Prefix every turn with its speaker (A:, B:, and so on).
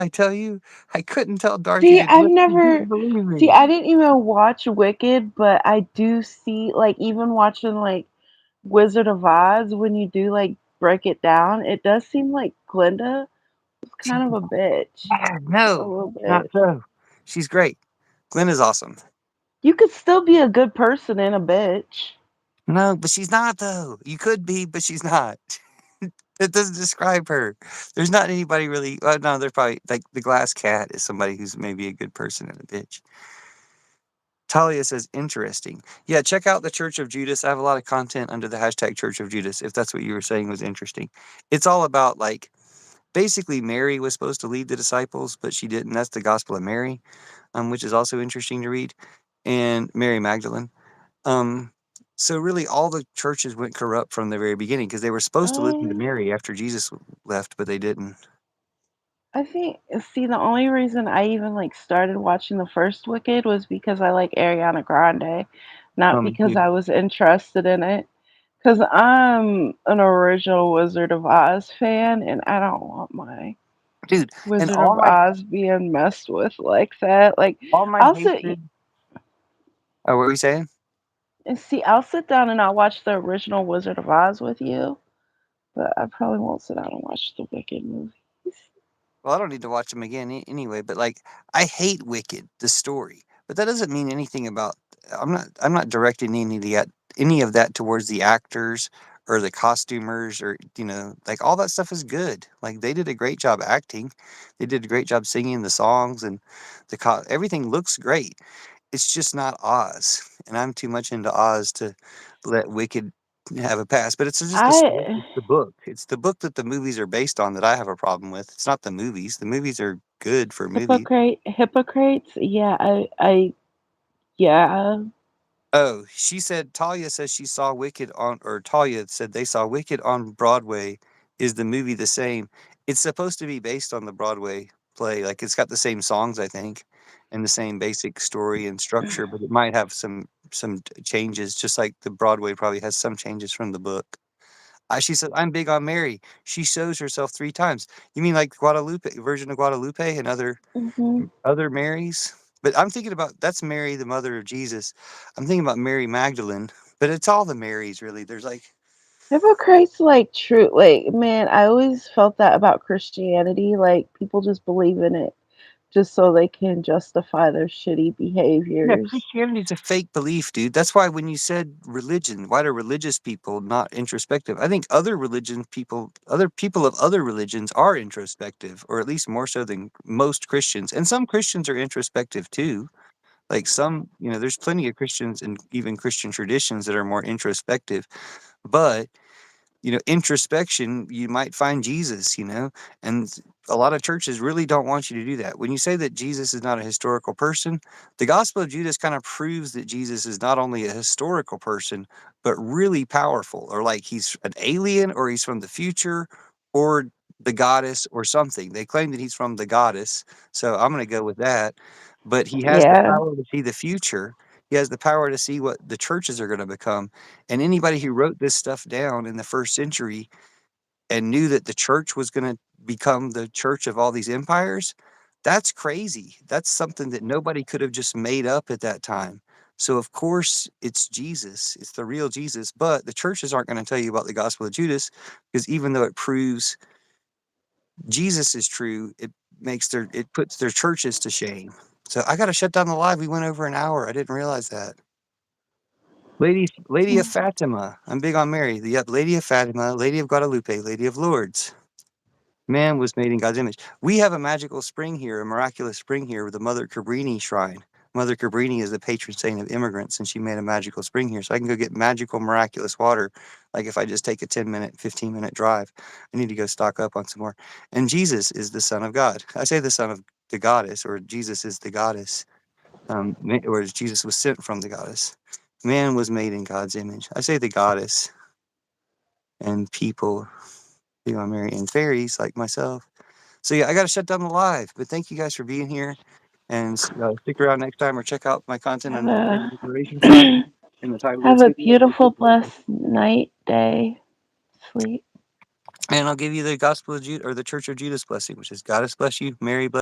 A: I tell you, I couldn't tell Dorothy
B: See,
A: to
B: I've
A: do it. She
B: never
A: didn't believe
B: see,
A: me.
B: I didn't even watch Wicked, but I do see like even watching like Wizard of Oz when you do like break it down, it does seem like Glinda was
A: She,
B: kind of a bitch. A
A: no,
B: little
A: not
B: bit.
A: so. She's great. Glenn is awesome.
B: You could still be a good person and a bitch.
A: No, but she's not though. You could be, but she's not. That doesn't describe her. There's not anybody really. Well, no, there's probably like the glass cat is somebody who's maybe a good person and a bitch. Talia says interesting. Yeah, check out the Church of Judas. I have a lot of content under the hashtag Church of Judas. If that's what you were saying was interesting, it's all about like basically Mary was supposed to lead the disciples, but she didn't. That's the Gospel of Mary, which is also interesting to read, and Mary Magdalene. Um, so really, all the churches went corrupt from the very beginning because they were supposed to listen to
B: Um,
A: Mary after Jesus left, but they didn't.
B: I think see the only reason I even like started watching the first Wicked was because I like Ariana Grande, not because
A: Dude,
B: I was interested in it. Because I'm an original Wizard of Oz fan, and I don't want my
A: dude, and
B: Wizard of Oz being messed with like that. Like,
A: all my
B: I'll sit
A: hatred. Oh, what were you saying?
B: and see, I'll sit down and I'll watch the original Wizard of Oz with you, but I probably won't sit down and watch the Wicked movies.
A: Well, I don't need to watch them again anyway. But like, I hate Wicked, the story, but that doesn't mean anything about. I'm not directing any of that towards the actors or the costumers or like all that stuff is good. Like they did a great job acting, they did a great job singing the songs, and everything looks great. It's just not Oz, and I'm too much into Oz to let Wicked have a pass. But it's just the story.
B: I
A: It's the book. It's the book that the movies are based on that I have a problem with. It's not the movies. The movies are good for movies.
B: Hippocrates, yeah, yeah.
A: Oh, she said Talia says she saw Wicked on, or Talia said they saw Wicked on Broadway. Is the movie the same? It's supposed to be based on the Broadway play. Like it's got the same songs, I think, and the same basic story and structure, but it might have some changes, just like the Broadway probably has some changes from the book. She said, "I'm big on Mary. She shows herself 3 times." You mean like Guadalupe, Virgin of Guadalupe, and
B: Hmm.
A: other Marys? But I'm thinking about that's Mary, the mother of Jesus. I'm thinking about Mary Magdalene, but it's all the Marys really. There's like,
B: Hippocrates, like, true, like, man, I always felt that about Christianity. Like, people just believe in it just so they can justify their shitty
A: yeah,
B: behaviors.
A: Christianity's a fake belief, dude. That's why when you said religion, why do religious people not introspective? I think other people of other religions are introspective, or at least more so than most Christians. And some Christians are introspective too. Like there's plenty of Christians and even Christian traditions that are more introspective. But introspection, you might find Jesus, and a lot of churches really don't want you to do that. When you say that Jesus is not a historical person, the Gospel of Judas kind of proves that Jesus is not only a historical person, but really powerful, or like he's an alien, or he's from the future, or the goddess, or something. They claim that he's from the goddess, so I'm going to go with that. But he has the
B: Yeah.
A: power to see the future. He has the power to see what the churches are going to become, and anybody who wrote this stuff down in the first century and knew that the church was going to become the church of all these empires, that's crazy. That's something that nobody could have just made up at that time. So, of course, it's Jesus. It's the real Jesus. But the churches aren't going to tell you about the Gospel of Judas because even though it proves Jesus is true, it puts their churches to shame. So I got to shut down the live. We went over an hour. I didn't realize that. Lady of Fatima. I'm big on Mary. Yep, Lady of Fatima, Lady of Guadalupe, Lady of Lourdes. Man was made in God's image. We have a magical spring here, a miraculous spring here with the Mother Cabrini shrine. Mother Cabrini is the patron saint of immigrants, and she made a magical spring here. So I can go get magical, miraculous water. Like if I just take a 10-minute, 15-minute drive, I need to go stock up on some more. And Jesus is the Son of God. I say the Son of the Goddess, or Jesus is the Goddess, or Jesus was sent from the Goddess. Man was made in God's image. I say the Goddess, and people, Mary, and fairies like myself. So yeah, I got to shut down the live. But thank you guys for being here, and stick around next time or check out my content
B: Have
A: under the
B: a
A: Daily Inspiration Friday in the title of
B: have
A: this
B: a
A: video.
B: beautiful, blessed night, day, sleep.
A: And I'll give you the Gospel of Jude or the Church of Judas blessing, which is God has blessed you, Mary bless